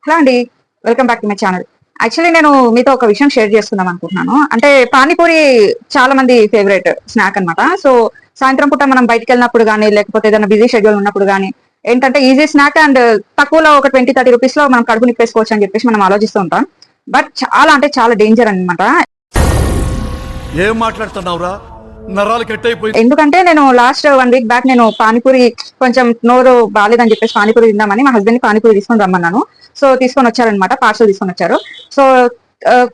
Hello అండి, welcome back to my channel. Actually నేను మీతో ఒక విషయం షేర్ చేసుకుందాం అనుకుంటున్నాను. అంటే పానీపూరి చాలా మంది ఫేవరెట్ స్నాక్ అన్నమాట. సో సాయంత్రం పూట మనం బయటకు వెళ్ళినప్పుడు కానీ, లేకపోతే ఏదైనా బిజీ షెడ్యూల్ ఉన్నప్పుడు కానీ ఏంటంటే ఈజీ స్నాక్ అండ్ తక్కువలో ఒక 20-30 రూపీస్ లో మనం కడుపు నిప్పేసుకోవచ్చు అని చెప్పేసి మనం ఆలోచిస్తూ ఉంటాం. బట్ చాలా అంటే చాలా డేంజర్ అన్నమాట. ఏం మాట్లాడుతున్నావురా? నరాలు కట్ అయిపోయింది. ఎందుకంటే నేను లాస్ట్ 1 వీక్ బ్యాక్ నేను పానీపూరి కొంచెం నోరు బాగాలేదని చెప్పేసి పానీపూరి తిందామని మా హస్బెండ్ ని పానీపూరి తీసుకొని రమ్మన్నాను. సో తీసుకొని వచ్చారనమాట, పార్సల్ తీసుకొని వచ్చారు. సో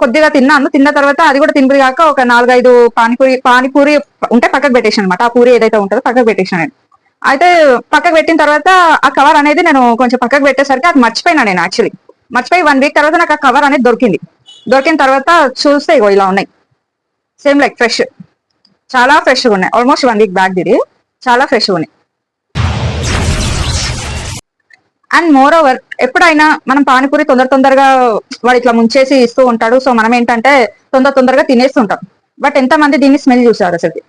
కొద్దిగా తిన్నాను. తిన్న తర్వాత అది కూడా తినబుద్ధి కాక ఒక 4-5 పానీపూరి ఉంటే పక్కకు పెట్టేసాను అనమాట. ఆ పూరి ఏదైతే ఉంటుందో పక్కకు పెట్టేసాను. అయితే పక్కకు పెట్టిన తర్వాత ఆ కవర్ అనేది నేను కొంచెం పక్కకు పెట్టేసరికి అది మర్చిపోయినా. నేను యాక్చువల్లీ మర్చిపోయి 1 వీక్ తర్వాత నాకు ఆ కవర్ అనేది దొరికింది. దొరికిన తర్వాత చూస్తే ఇగో ఇలా ఉన్నాయి, సేమ్ లైక్ ఫ్రెష్, చాలా ఫ్రెష్గా ఉన్నాయి. ఆల్మోస్ట్ 1 వీక్ బ్యాక్ ఇది, చాలా ఫ్రెష్గా ఉన్నాయి. అండ్ మోర్ ఓవర్ ఎప్పుడైనా మనం పానీపూరి తొందరగా వాడు ఇట్లా ముంచేసి ఇస్తూ ఉంటాడు. సో మనం ఏంటంటే తొందరగా తినేస్తుంటాం. బట్ ఎంత మంది దీన్ని స్మెల్ చూసారు అసలు?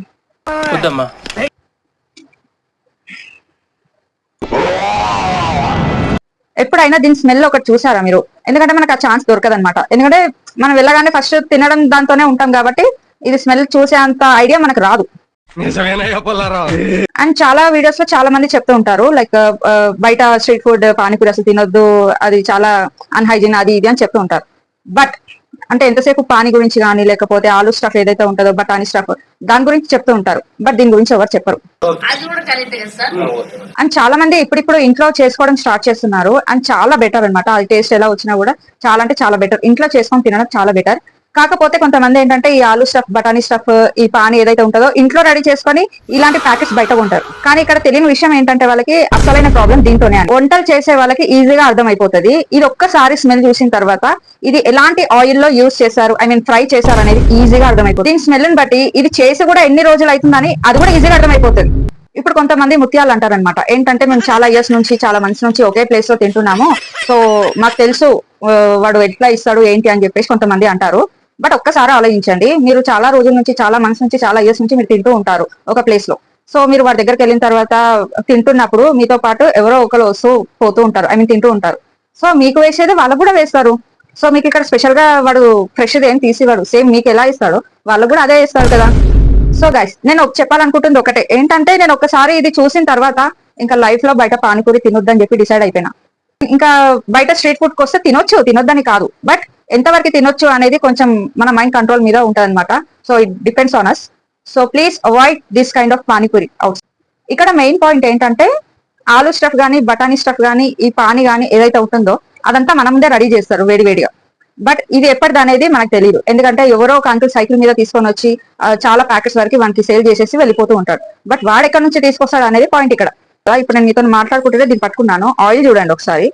ఎప్పుడైనా దీని స్మెల్ ఒకటి చూసారా మీరు? ఎందుకంటే మనకు ఆ ఛాన్స్ దొరకదనమాట. ఎందుకంటే మనం వెళ్ళగానే ఫస్ట్ తినడం దాంతోనే ఉంటాం కాబట్టి ఇది స్మెల్ చూసే అంత ఐడియా మనకు రాదు. అండ్ చాలా వీడియోస్ లో చాలా మంది చెప్తూ ఉంటారు లైక్ బయట స్ట్రీట్ ఫుడ్ పానీపూరి అసలు తినొద్దు, అది చాలా అన్హైజీన్, అది ఇది అని చెప్తూ ఉంటారు. బట్ అంటే ఎంతసేపు పానీ గురించి కానీ, లేకపోతే ఆలు స్టఫ్ ఏదైతే ఉంటుందో బటానీ స్టఫ్, దాని గురించి చెప్తూ ఉంటారు. బట్ దీని గురించి ఎవరు చెప్పరు. అండ్ చాలా మంది ఇప్పుడిప్పుడు ఇంట్లో చేసుకోవడం స్టార్ట్ చేస్తున్నారు. అండ్ చాలా బెటర్ అనమాట. అది టేస్ట్ ఎలా వచ్చినా కూడా చాలా అంటే చాలా బెటర్. ఇంట్లో చేసుకొని తినడం చాలా బెటర్. కాకపోతే కొంతమంది ఏంటంటే ఈ ఆలు స్టఫ్, బటానీ స్టఫ్, ఈ పానీ ఏదైతే ఉంటుందో ఇంట్లో రెడీ చేసుకొని ఇలాంటి ప్యాకెట్స్ బయట ఉంటారు. కానీ ఇక్కడ తెలియని విషయం ఏంటంటే వాళ్ళకి అసలైన ప్రాబ్లం దీంతోనే. వంటలు చేసే వాళ్ళకి ఈజీగా అర్థమైపోతుంది. ఇది ఒక్కసారి స్మెల్ చూసిన తర్వాత ఇది ఎలాంటి ఆయిల్ లో యూజ్ చేశారు, ఐ మీన్ ఫ్రై చేశారు అనేది ఈజీగా అర్థమైపోతుంది. దీని స్మెల్ ని బట్టి ఇది చేసి కూడా ఎన్ని రోజులు అవుతుందని అది కూడా ఈజీగా అర్థమైపోతుంది. ఇప్పుడు కొంతమంది ముత్యాలు అంటారనమాట. ఏంటంటే మేము చాలా ఇయర్స్ నుంచి, చాలా మంత్స్ నుంచి ఒకే ప్లేస్ లో తింటున్నాము, సో మాకు తెలుసు వాడు ఎట్లా ఇస్తాడు ఏంటి అని చెప్పేసి కొంతమంది అంటారు. బట్ ఒక్కసారి ఆలోచించండి, మీరు చాలా రోజుల నుంచి, చాలా మంత్స్ నుంచి, చాలా ఇయర్స్ నుంచి మీరు తింటూ ఉంటారు ఒక ప్లేస్ లో. సో మీరు వాడి దగ్గరికి వెళ్ళిన తర్వాత తింటున్నప్పుడు మీతో పాటు ఎవరో ఒకరు వస్తూ పోతూ ఉంటారు, ఐ మీన్ తింటూ ఉంటారు. సో మీకు వేసేది వాళ్ళకు కూడా వేస్తారు. సో మీకు ఇక్కడ స్పెషల్ గా వాడు ఫ్రెష్ ఏం తీసివాడు, సేమ్ మీకు ఎలా ఇస్తాడో వాళ్ళకు కూడా అదే ఇస్తారు కదా. సో గైస్, నేను చెప్పాలనుకుంటుంది ఒకటే ఏంటంటే, నేను ఒకసారి ఇది చూసిన తర్వాత ఇంకా లైఫ్ లో బయట పానీపూరి తినొద్దని చెప్పి డిసైడ్ అయిపోయినా. ఇంకా బయట స్ట్రీట్ ఫుడ్ కి వస్తే తినొచ్చు, తినొద్దని కాదు, బట్ ఎంతవరకు తినొచ్చు అనేది కొంచెం మన మైండ్ కంట్రోల్ మీద ఉంటది అనమాట. So it depends on us. So please avoid this kind of pani puri out. ఇక్కడ మెయిన్ పాయింట్ ఏంటంటే ఆలు స్టఫ్ గానీ, బటానీ స్టఫ్ గానీ, ఈ పానీ గానీ ఏదైతే ఉంటుందో అదంతా మన ముందే రెడీ చేస్తారు వేడివేడిగా. బట్ ఇది ఎప్పటిది అనేది మనకు తెలియదు. ఎందుకంటే ఎవరో ఒక అంకుల్ సైకిల్ మీద తీసుకొని వచ్చి చాలా ప్యాకెట్స్ వరకు వానికి సేల్ చేసేసి వెళ్ళిపోతూ ఉంటాడు. బట్ వాడు ఎక్కడి నుంచి తీసుకొస్తాడు అనేది పాయింట్ ఇక్కడ. ఇప్పుడు నేను మీతో మాట్లాడుకుంటే దీన్ని పట్టుకున్నాను, ఆయిల్ చూడండి ఒకసారి.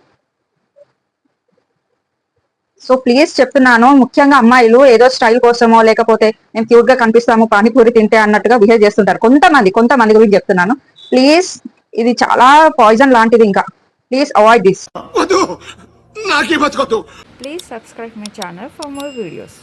సో ప్లీజ్ చెప్తున్నాను, ముఖ్యంగా అమ్మాయిలు ఏదో స్టైల్ కోసమో లేకపోతే మేము క్యూట్ గా కనిపిస్తాము పానీపూరి తింటే అన్నట్టుగా బిహేవ్ చేస్తుంటారు కొంతమంది గురించి చెప్తున్నాను. ప్లీజ్, ఇది చాలా పాయిజన్ లాంటిది. ఇంకా please avoid this. Please subscribe my channel for more videos.